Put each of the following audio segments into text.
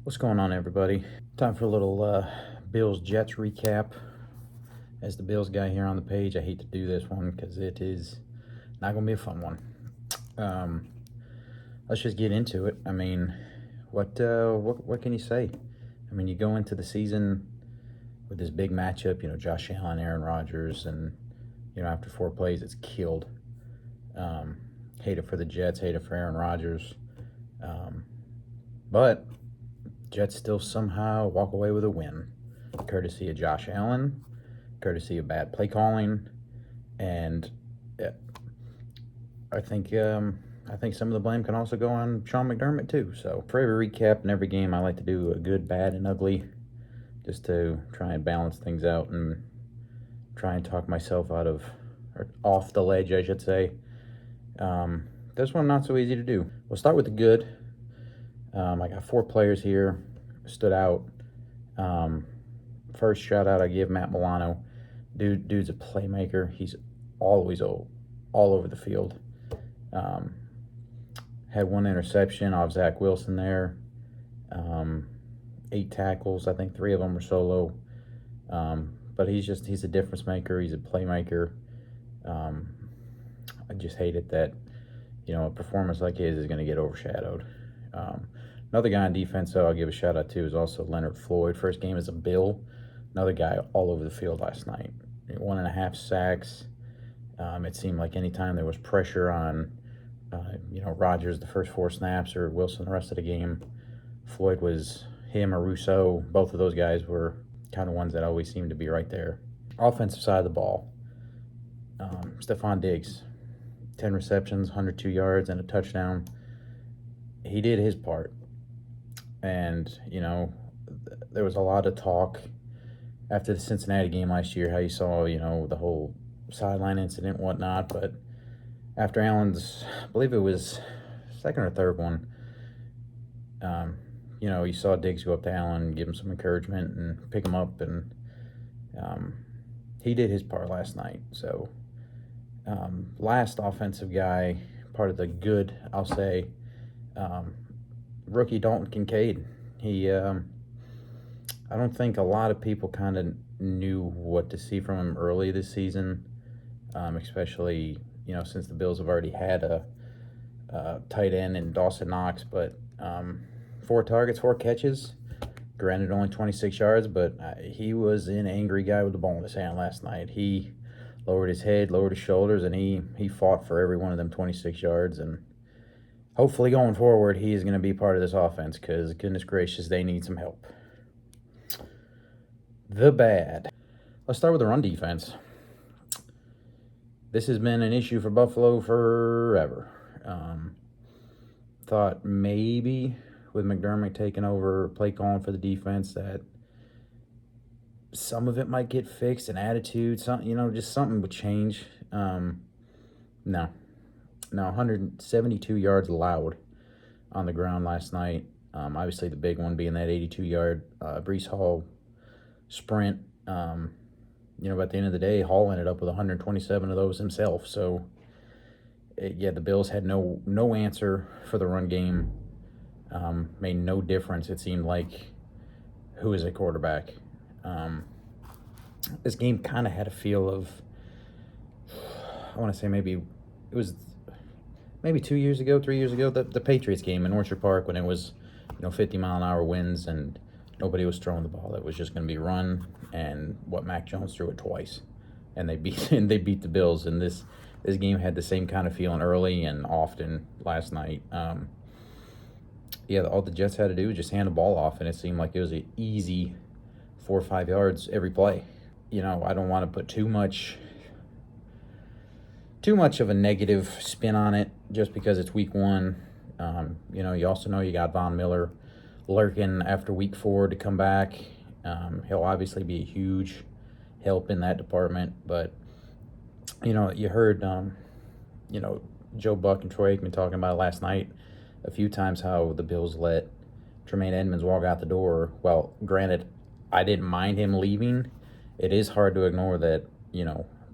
What's going on, everybody? Time for a little Bills-Jets recap. As the Bills guy here on the page, I hate to do this one because it is not going to be a fun one. Um, let's just get into it. I mean, what can you say? I mean, you go into the season with this big matchup, Josh Allen, Aaron Rodgers, and, after 4 plays, it's killed. Hate it for the Jets, hate it for Aaron Rodgers. But Jets still somehow walk away with a win, courtesy of Josh Allen, courtesy of bad play calling, and I think some of the blame can also go on Sean McDermott too. So for every recap and every game, I like to do a good, bad, and ugly, just to try and balance things out and try and talk myself out of, or off the ledge, I should say. This one not so easy to do. We'll start with the good. I got 4 players here stood out. First shout out I give Matt Milano. Dude's a playmaker. He's always all over the field. Had 1 interception off Zach Wilson there. 8 tackles. I think 3 of them were solo. But he's a difference maker. He's a playmaker. I just hate it that a performance like his is going to get overshadowed. Another guy on defense, though, I'll give a shout out to is also Leonard Floyd. First game as a Bill. Another guy all over the field last night. 1.5 sacks. It seemed like anytime there was pressure on, Rodgers the first 4 snaps or Wilson the rest of the game, Floyd was him or Rousseau. Both of those guys were kind of ones that always seemed to be right there. Offensive side of the ball. Stephon Diggs, 10 receptions, 102 yards, and a touchdown. He did his part. And, there was a lot of talk after the Cincinnati game last year, how you saw, the whole sideline incident and whatnot. But after Allen's, I believe it was second or third one, you saw Diggs go up to Allen, give him some encouragement and pick him up. And he did his part last night. So last offensive guy, part of the good, I'll say, rookie Dalton Kincaid. He, I don't think a lot of people kind of knew what to see from him early this season, especially, since the Bills have already had a tight end in Dawson Knox. But 4 targets, 4 catches, granted only 26 yards, but he was an angry guy with the ball in his hand last night. He lowered his head, lowered his shoulders, and he fought for every one of them 26 yards. And hopefully going forward, he is going to be part of this offense because, goodness gracious, they need some help. The bad. Let's start with the run defense. This has been an issue for Buffalo forever. Thought maybe with McDermott taking over play calling for the defense that some of it might get fixed, an attitude, just something would change. No, 172 yards allowed on the ground last night. Obviously, the big one being that 82-yard Breece Hall sprint. But at the end of the day, Hall ended up with 127 of those himself. So, the Bills had no answer for the run game. Made no difference, it seemed like, who is a quarterback. This game kind of had a feel of, I want to say maybe it was 2 years ago, 3 years ago, the Patriots game in Orchard Park when it was, 50-mile-an-hour winds and nobody was throwing the ball. It was just going to be run, and Mac Jones threw it twice, and they beat the Bills. And this game had the same kind of feeling early and often last night. All the Jets had to do was just hand the ball off, and it seemed like it was an easy 4 or 5 yards every play. I don't want to put too much of a negative spin on it just because it's week 1. You also know you got Von Miller lurking after week 4 to come back. He'll obviously be a huge help in that department. But, you heard, Joe Buck and Troy Aikman talking about it last night a few times how the Bills let Tremaine Edmonds walk out the door. Well, granted, I didn't mind him leaving. It is hard to ignore that,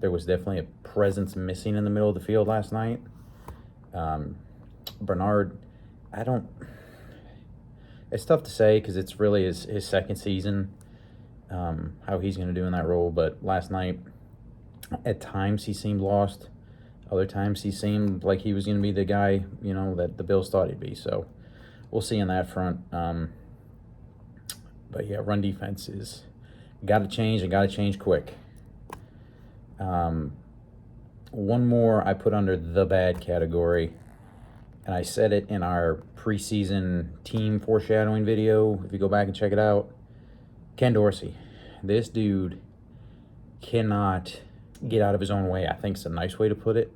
there was definitely a presence missing in the middle of the field last night. Bernard, It's tough to say because it's really his second season, how he's going to do in that role. But last night, at times he seemed lost. Other times he seemed like he was going to be the guy, that the Bills thought he'd be. So we'll see on that front. But yeah, run defense is got to change and got to change quick. One more I put under the bad category, and I said it in our preseason team foreshadowing video. If you go back and check it out, Ken Dorsey. This dude cannot get out of his own way, I think is a nice way to put it.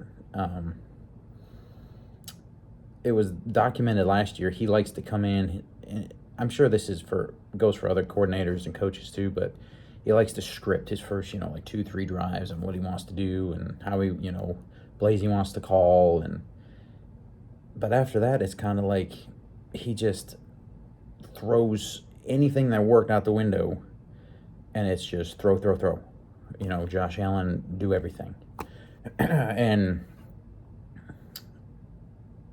It was documented last year. He likes to come in, and I'm sure this goes for other coordinators and coaches too, but he likes to script his first, 2-3 drives and what he wants to do and how plays he wants to call. But after that, it's kind of like he just throws anything that worked out the window, and it's just throw. Josh Allen, do everything. And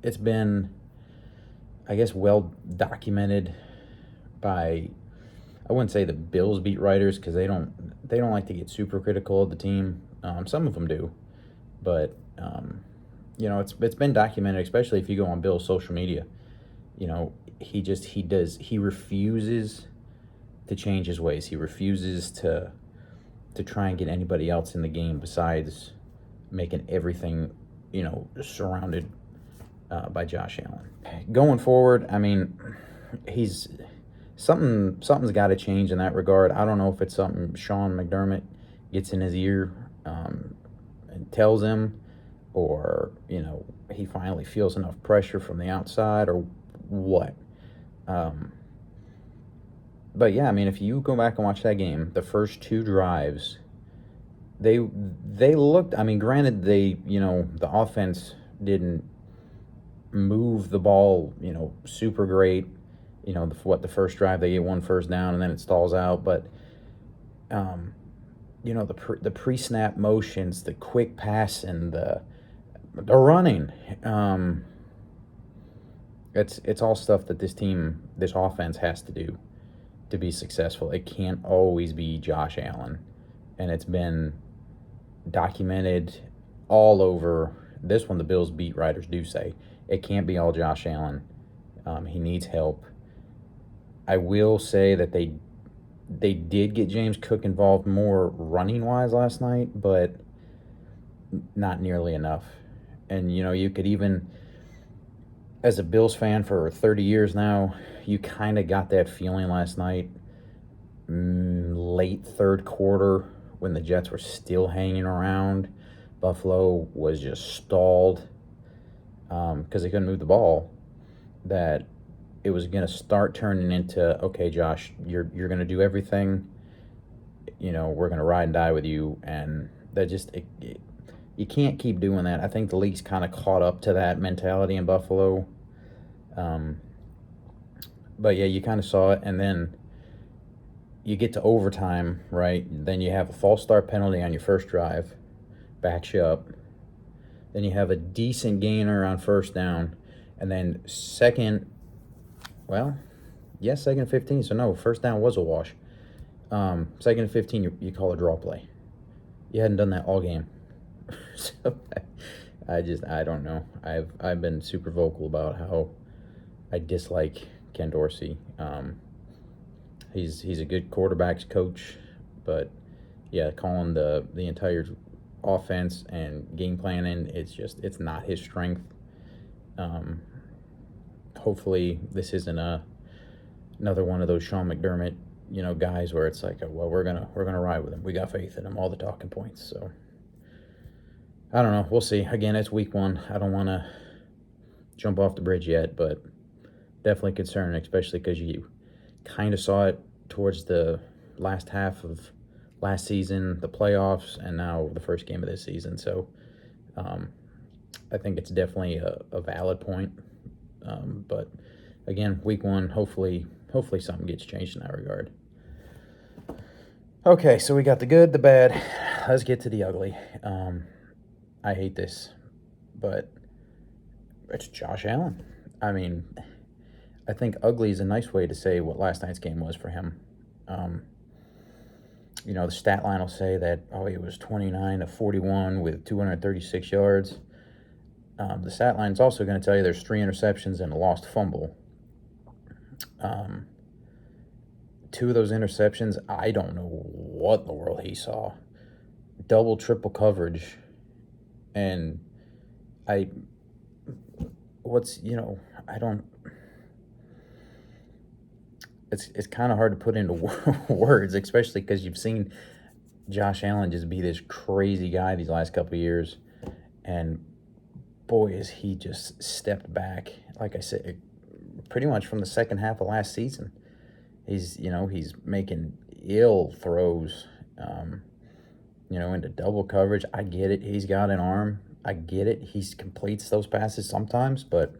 it's been, I guess, well documented by, I wouldn't say the Bills beat writers because they don't like to get super critical of the team. Some of them do, but it's been documented, especially if you go on Bill's social media. He refuses to change his ways. He refuses to try and get anybody else in the game besides making everything, surrounded by Josh Allen. Going forward, I mean, something's got to change in that regard. I don't know if it's something Sean McDermott gets in his ear and tells him, or he finally feels enough pressure from the outside, or what. But yeah, I mean, if you go back and watch that game, the first 2 drives, they looked. I mean, granted, the offense didn't move the ball, super great. The first drive they get 1 first down and then it stalls out, but the pre-snap motions, the quick pass, and the running, it's all stuff that this offense has to do to be successful. It can't always be Josh Allen, and it's been documented all over. This one, the Bills beat writers do say it can't be all Josh Allen. He needs help. I will say that they did get James Cook involved more running-wise last night, but not nearly enough. And, you could even, as a Bills fan for 30 years now, you kind of got that feeling last night, late third quarter, when the Jets were still hanging around. Buffalo was just stalled because they couldn't move the ball, that it was going to start turning into, okay, Josh, you're going to do everything. We're going to ride and die with you. And that just, you can't keep doing that. I think the league's kind of caught up to that mentality in Buffalo. But yeah, you kind of saw it. And then you get to overtime, right? Then you have a false start penalty on your first drive, backs you up. Then you have a decent gainer on first down. And then second and 15. So no, first down was a wash. Second and 15, you call a draw play. You hadn't done that all game. So I don't know. I've been super vocal about how I dislike Ken Dorsey. He's a good quarterbacks coach, but yeah, calling the entire offense and game planning, it's not his strength. Hopefully this isn't another one of those Sean McDermott, guys where it's like, well, we're gonna ride with him. We got faith in him. All the talking points. So I don't know. We'll see. Again, it's week 1. I don't want to jump off the bridge yet, but definitely concerned, especially because you kind of saw it towards the last half of last season, the playoffs, and now the first game of this season. So I think it's definitely a valid point. But again, week 1, hopefully something gets changed in that regard. Okay, so we got the good, the bad. Let's get to the ugly. I hate this, but it's Josh Allen. I mean, I think ugly is a nice way to say what last night's game was for him. Um, the stat line will say that, he was 29 of 41 with 236 yards. The stat line is also going to tell you there's 3 interceptions and a lost fumble. 2 of those interceptions, I don't know what in the world he saw. Double, triple coverage. And I don't. It's kind of hard to put into words, especially because you've seen Josh Allen just be this crazy guy these last couple of years, and boy, is he just stepped back. Like I said, pretty much from the second half of last season, he's making ill throws, into double coverage. I get it. He's got an arm. I get it. He completes those passes sometimes, but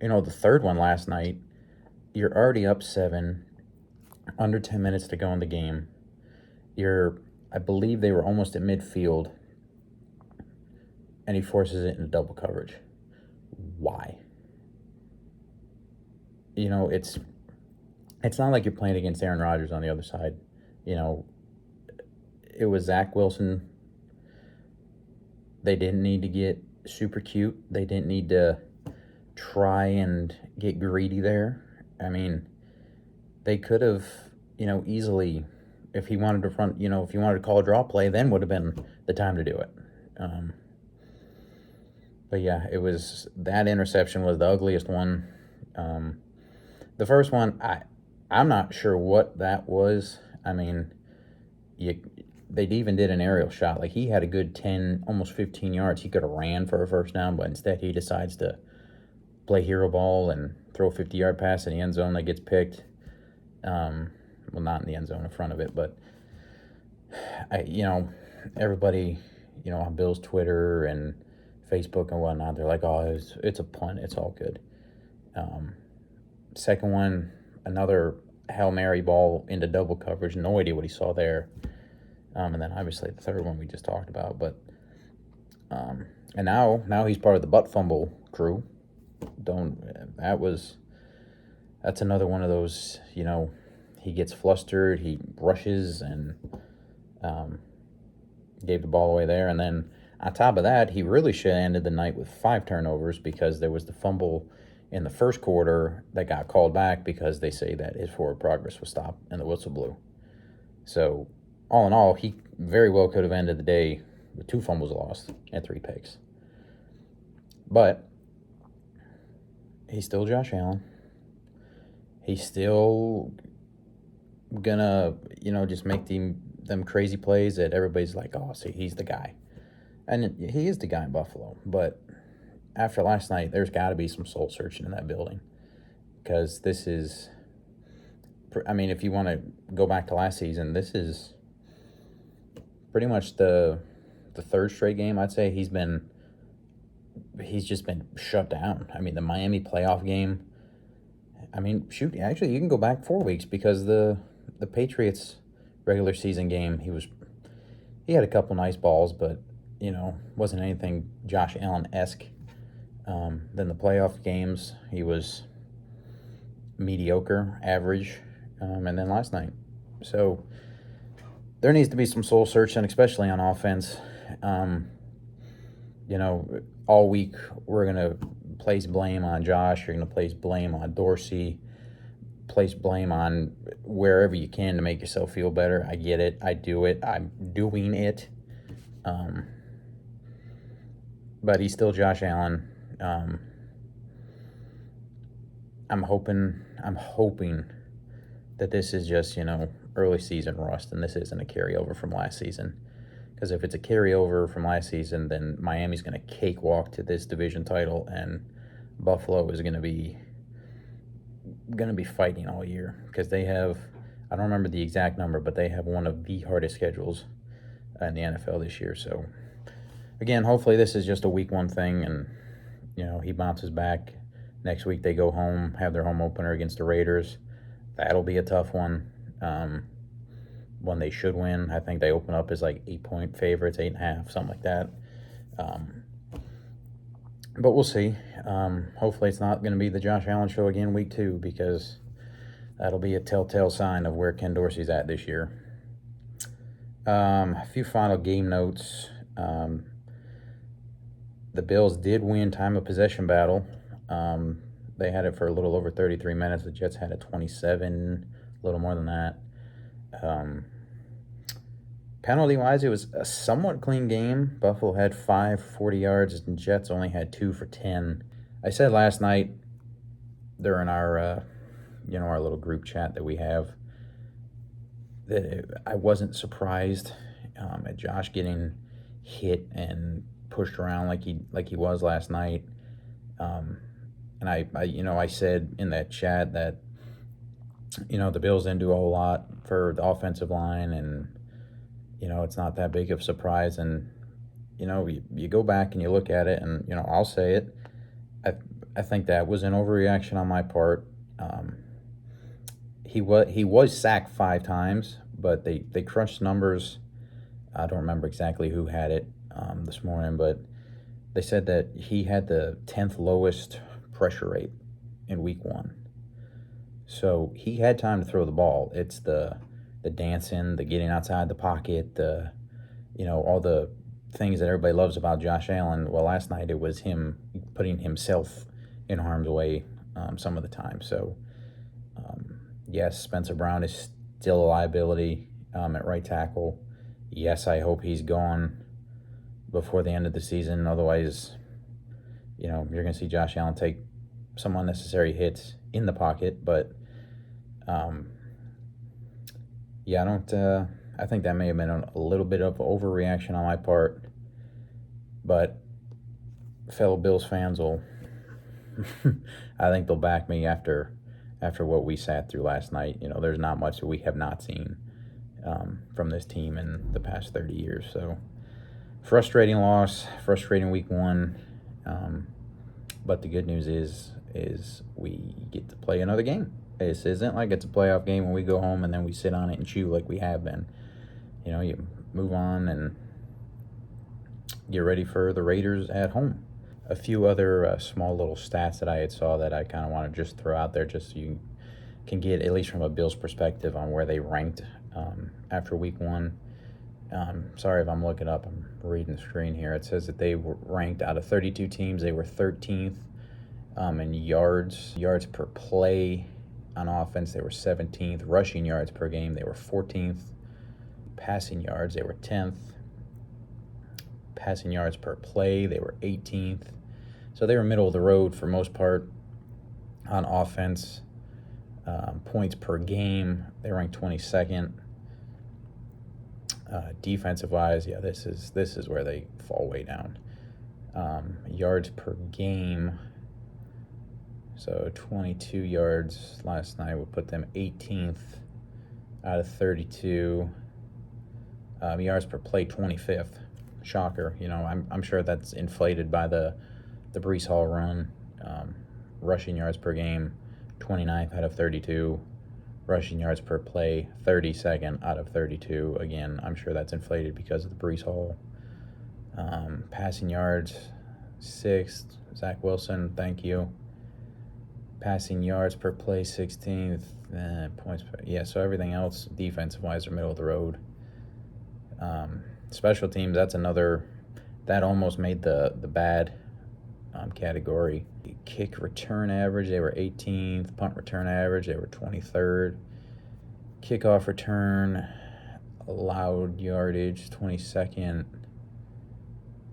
the third one last night, you're already up 7, under 10 minutes to go in the game. I believe they were almost at midfield, and he forces it into double coverage. Why? It's not like you're playing against Aaron Rodgers on the other side. It was Zach Wilson. They didn't need to get super cute. They didn't need to try and get greedy there. I mean, they could have, easily, if he wanted to if he wanted to call a draw play, then would have been the time to do it. But yeah, that interception was the ugliest one. The first one, I'm not sure what that was. I mean, they even did an aerial shot. Like, he had a good 10, almost 15 yards. He could have ran for a first down, but instead he decides to play hero ball and throw a 50-yard pass in the end zone that gets picked. Well, not in the end zone, in front of it, but everybody, on Bill's Twitter and Facebook and whatnot, they're like, oh, it's a punt. It's all good. Second one, another Hail Mary ball into double coverage. No idea what he saw there. And then obviously the third one we just talked about. But and now he's part of the butt fumble crew. That's another one of those, he gets flustered, he rushes and gave the ball away there. And then on top of that, he really should have ended the night with 5 turnovers, because there was the fumble in the first quarter that got called back because they say that his forward progress was stopped and the whistle blew. So all in all, he very well could have ended the day with 2 fumbles lost and 3 picks. But he's still Josh Allen. He's still gonna, just make them crazy plays that everybody's like, oh, see, he's the guy. And he is the guy in Buffalo. But after last night, there's got to be some soul searching in that building. Because this is, if you want to go back to last season, this is pretty much the third straight game. I'd say he's just been shut down. The Miami playoff game, actually, you can go back 4 weeks, because the Patriots regular season game, he had a couple nice balls, but, wasn't anything Josh Allen-esque. Then the playoff games, he was mediocre, average, and then last night. So there needs to be some soul searching, especially on offense. All week we're going to place blame on Josh. You're going to place blame on Dorsey. Place blame on wherever you can to make yourself feel better. I get it. I do it. I'm doing it. But he's still Josh Allen. I'm hoping that this is just, early season rust, and this isn't a carryover from last season. Because if it's a carryover from last season, then Miami's going to cakewalk to this division title, and Buffalo is going to be fighting all year, because they have, I don't remember the exact number, but they have one of the hardest schedules in the NFL this year. So again, hopefully this is just a week 1 thing, and he bounces back. Next week they go home, have their home opener against the Raiders. That'll be a tough one. One they should win. I think they open up as like 8-point favorites, 8.5, something like that. But we'll see. Hopefully it's not going to be the Josh Allen show again week 2, because that'll be a telltale sign of where Ken Dorsey's at this year. A few final game notes. The Bills did win time of possession battle. They had it for a little over 33 minutes. The Jets had it 27, a little more than that. Penalty-wise, it was a somewhat clean game. Buffalo had 5 for 40 yards, and Jets only had 2 for 10. I said last night during our, our little group chat that we have, that I wasn't surprised at Josh getting hit and pushed around like he was last night. And I said in that chat that, the Bills didn't do a whole lot for the offensive line, and it's not that big of a surprise. And you go back and you look at it, and I'll say it. I think that was an overreaction on my part. He was sacked 5 times, but they crunched numbers. I don't remember exactly who had it this morning, but they said that he had the 10th lowest pressure rate in week 1. So he had time to throw the ball. It's the dancing, the getting outside the pocket, all the things that everybody loves about Josh Allen. Well, last night it was him putting himself in harm's way some of the time. So, yes, Spencer Brown is still a liability at right tackle. Yes, I hope he's gone before the end of the season. Otherwise, you're going to see Josh Allen take some unnecessary hits in the pocket. But, I think that may have been a little bit of overreaction on my part. But fellow Bills fans will, I think they'll back me after what we sat through last night. There's not much that we have not seen from this team in the past 30 years. So, frustrating loss, frustrating week 1. But the good news is we get to play another game. This isn't like it's a playoff game when we go home and then we sit on it and chew like we have been. You move on and get ready for the Raiders at home. A few other small little stats that I had saw that I kind of want to just throw out there, just so you can get, at least from a Bills perspective, on where they ranked after week 1. Sorry if I'm looking up. I'm reading the screen here. It says that they were ranked out of 32 teams. They were 13th in yards per play. On offense, they were 17th. Rushing yards per game, they were 14th. Passing yards, they were 10th. Passing yards per play, they were 18th. So they were middle of the road for most part on offense. Points per game, they ranked 22nd. Defensive-wise, this is where they fall way down. Yards per game, so 22 yards last night would put them 18th out of 32. Yards per play, 25th. Shocker. I'm sure that's inflated by the Breece Hall run. Rushing yards per game, 29th out of 32. Rushing yards per play, 32nd out of 32. Again, I'm sure that's inflated because of the Breece Hall. Passing yards, 6th. Zach Wilson, thank you. Passing yards per play, 16th. Points per, so everything else defensive-wise are middle of the road. Special teams, that's another, that almost made the bad category. Kick return average, they were 18th. Punt return average, they were 23rd. Kickoff return, allowed yardage, 22nd.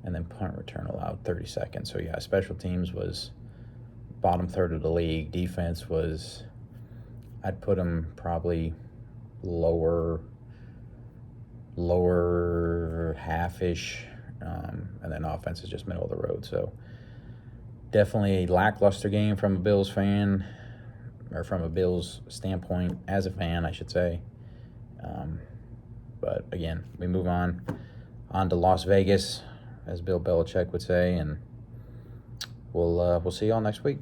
And then punt return allowed, 32nd. So, special teams was bottom third of the league. Defense was, I'd put them probably lower half-ish. And then offense is just middle of the road. So, definitely a lackluster game from a Bills fan, or from a Bills standpoint, as a fan, I should say. But again, we move on to Las Vegas, as Bill Belichick would say, and we'll see you all next week.